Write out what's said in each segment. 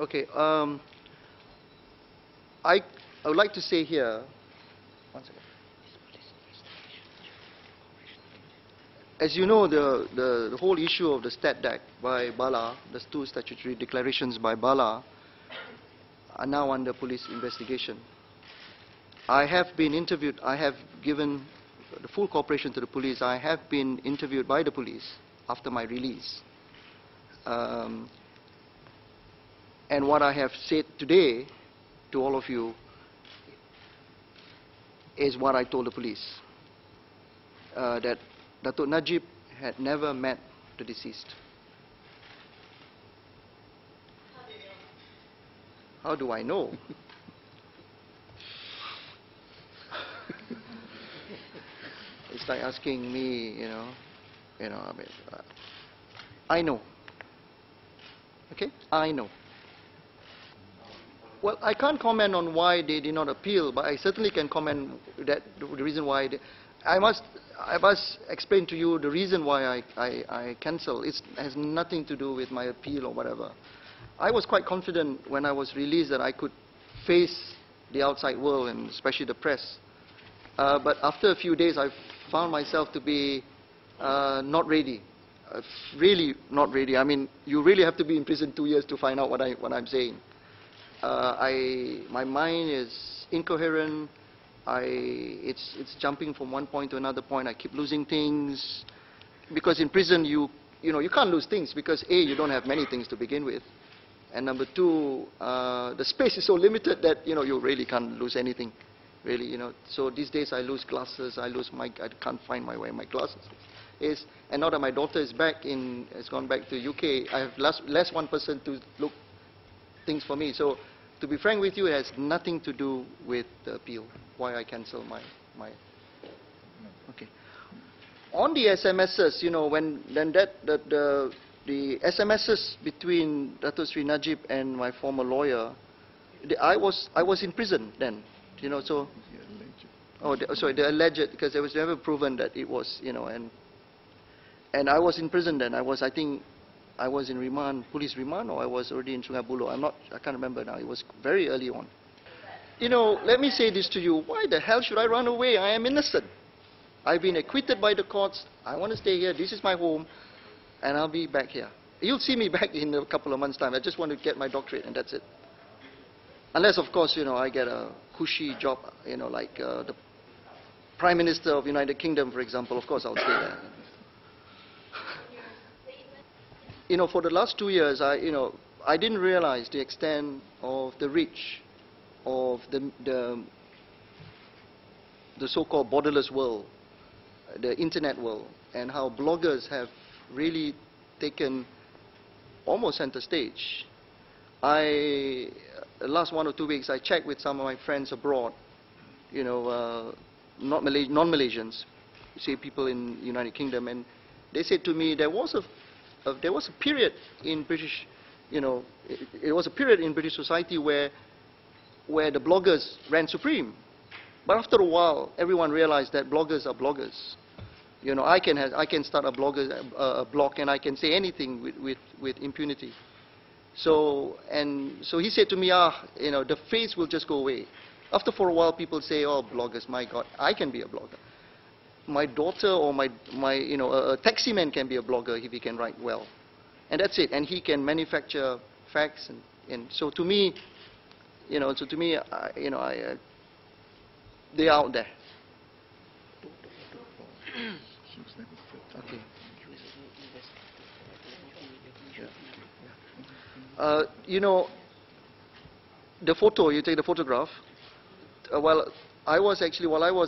Okay. I would like to say here, one second. As you know, the whole issue of the Stat Act by Bala, the two statutory declarations by Bala, are now under police investigation. I have been interviewed, I have given the full cooperation to the police. I have been interviewed by the police after my release. And what I have said today to all of you is what I told the police, that Datuk Najib had never met the deceased. How do I know? It's like asking me, I mean, I know. Okay, I know. Well, I can't comment on why they did not appeal, but I certainly can comment that the reason why I must explain to you the reason why I cancel. It has nothing to do with my appeal or whatever. I was quite confident when I was released that I could face the outside world and especially the press. But after a few days, I found myself to be not ready. Really not ready. I mean, you really have to be in prison 2 years to find out what I'm saying. My mind is incoherent. It's jumping from one point to another point. I keep losing things because in prison you can't lose things because A, you don't have many things to begin with, and number two, the space is so limited that you really can't lose anything, really. So these days I lose glasses. I can't find my way my glasses is, and now that my daughter is has gone back to UK, I have less one person to look things for me. So to be frank with you, it has nothing to do with the appeal, why I cancel my. Okay. On the SMSs, the SMSs between Dato' Sri Najib and my former lawyer, I was in prison then, so. Oh, sorry, the alleged, because it was never proven that it was, and I was in prison then. I think I was in remand, police remand, or I was already in Sungai Buloh. I can't remember now. It was very early on. Let me say this to you. Why the hell should I run away? I am innocent. I've been acquitted by the courts. I want to stay here. This is my home, and I'll be back here. You'll see me back in a couple of months' time. I just want to get my doctorate, and that's it. Unless, of course, I get a cushy job, like the Prime Minister of United Kingdom, for example. Of course, I'll stay there. For the last 2 years, I didn't realize the extent of the reach of the so-called borderless world, the internet world, and how bloggers have really taken almost center stage. The last 1 or 2 weeks, I checked with some of my friends abroad, non-Malaysians, say people in the United Kingdom, and they said to me there was a period in British, it was a period in British society where the bloggers ran supreme. But after a while, everyone realized that bloggers are bloggers. I can start a blog and I can say anything with impunity. So he said to me, the face will just go away. For a while, people say, oh, bloggers, my God, I can be a blogger. My daughter or a taxi man can be a blogger if he can write well. And that's it. And he can manufacture facts. And so to me, they're out there. Okay. The photo, you take the photograph. While I was in Sungai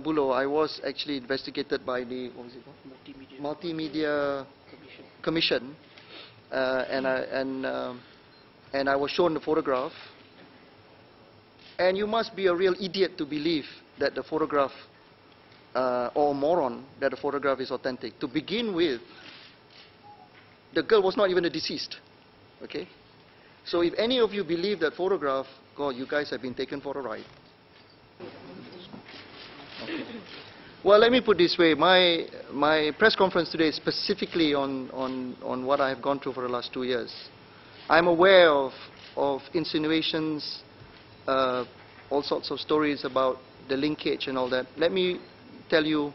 Buloh, I was actually investigated by the Multimedia Commission, and I was shown the photograph. And you must be a real idiot to believe that the photograph, or a moron, that the photograph is authentic. To begin with, the girl was not even a deceased. Okay? So if any of you believe that photograph, God, you guys have been taken for a ride. Okay. Well, let me put it this way. My press conference today is specifically on what I have gone through for the last 2 years. I'm aware of insinuations, all sorts of stories about the linkage and all that. Let me tell you,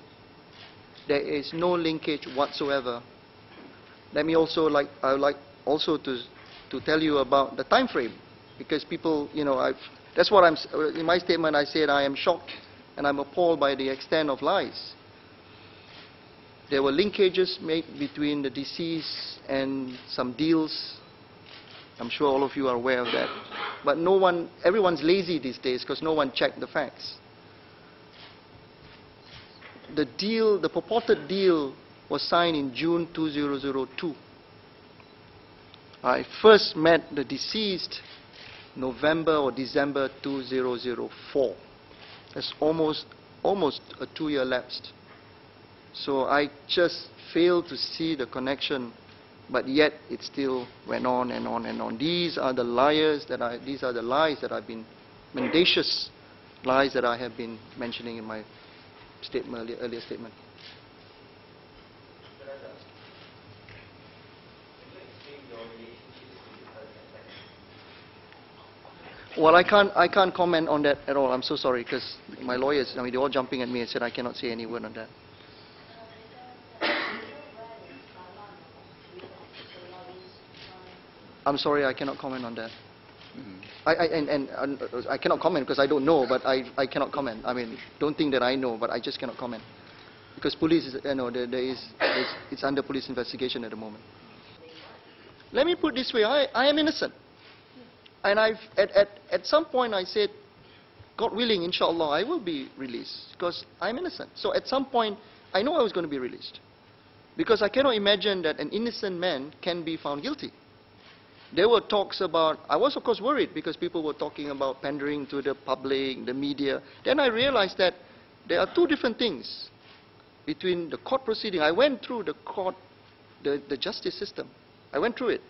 there is no linkage whatsoever. Let me also I would like also to tell you about the time frame, because people, you know, that's what in my statement I said I am shocked and I'm appalled by the extent of lies. There were linkages made between the deceased and some deals. I'm sure all of you are aware of that. But everyone's lazy these days because no one checked the facts. The deal, the purported deal, was signed in June 2002. I first met the deceased November or December 2004. That's almost a 2-year lapse. So I just failed to see the connection, but yet it still went on and on and on. These are the lies that I've been, mendacious lies that I have been mentioning in my statement, earlier statement. Well, I can't comment on that at all. I'm so sorry, because my lawyers, I mean, they're all jumping at me and said I cannot say any word on that. I'm sorry, I cannot comment on that. I cannot comment because I don't know, but I cannot comment. I mean, don't think that I know, but I just cannot comment. Because police is, you know, it's under police investigation at the moment. Let me put it this way, I am innocent. And at some point I said, God willing, inshallah, I will be released because I'm innocent. So at some point, I know I was going to be released. Because I cannot imagine that an innocent man can be found guilty. There were talks about, I was of course worried because people were talking about pandering to the public, the media. Then I realized that there are two different things between the court proceeding. I went through the court, the justice system. I went through it.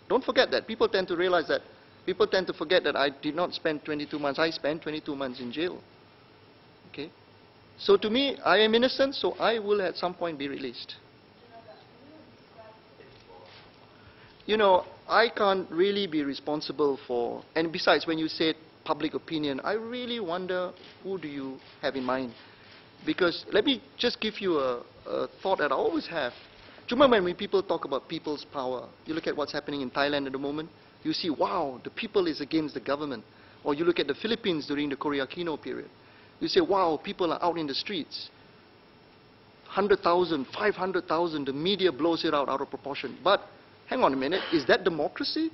Don't forget that. People tend to realize that. People tend to forget that I did not spend 22 months. I spent 22 months in jail. Okay? So to me, I am innocent, so I will at some point be released. You know, I can't really be responsible for, and besides, when you said public opinion, I really wonder who do you have in mind. Because let me just give you a thought that I always have. Do you remember when people talk about people's power? You look at what's happening in Thailand at the moment, you see, wow, the people is against the government. Or you look at the Philippines during the Korea Aquino period. You say, wow, people are out in the streets. 100,000, 500,000, the media blows it out of proportion. But hang on a minute, is that democracy?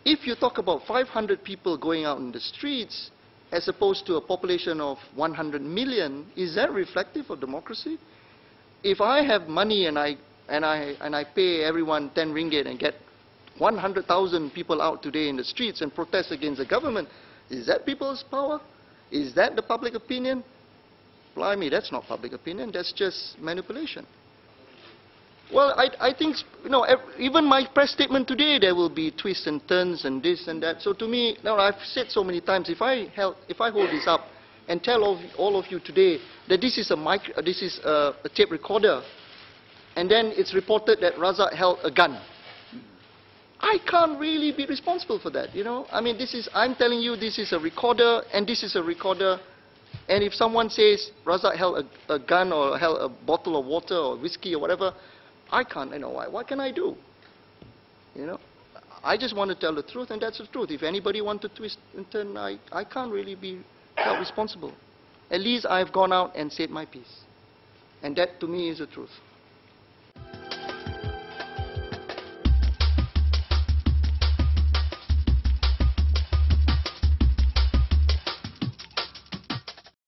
If you talk about 500 people going out in the streets as opposed to a population of 100 million, is that reflective of democracy? If I have money and I pay everyone 10 ringgit and get 100,000 people out today in the streets and protest against the government, is that people's power? Is that the public opinion? Blimey, that's not public opinion, that's just manipulation. Well, I think, you know, even my press statement today, there will be twists and turns and this and that. So to me, now I've said so many times, if I hold this up and tell all of you today that this is a tape recorder, and then it's reported that Razak held a gun, I can't really be responsible for that, you know. I mean, I'm telling you, this is a recorder, and this is a recorder. And if someone says Razak held a gun or held a bottle of water or whiskey or whatever, I can't, you know, what can I do? You know, I just want to tell the truth, and that's the truth. If anybody wants to twist and turn, I can't really be held responsible. At least I've gone out and said my piece. And that, to me, is the truth.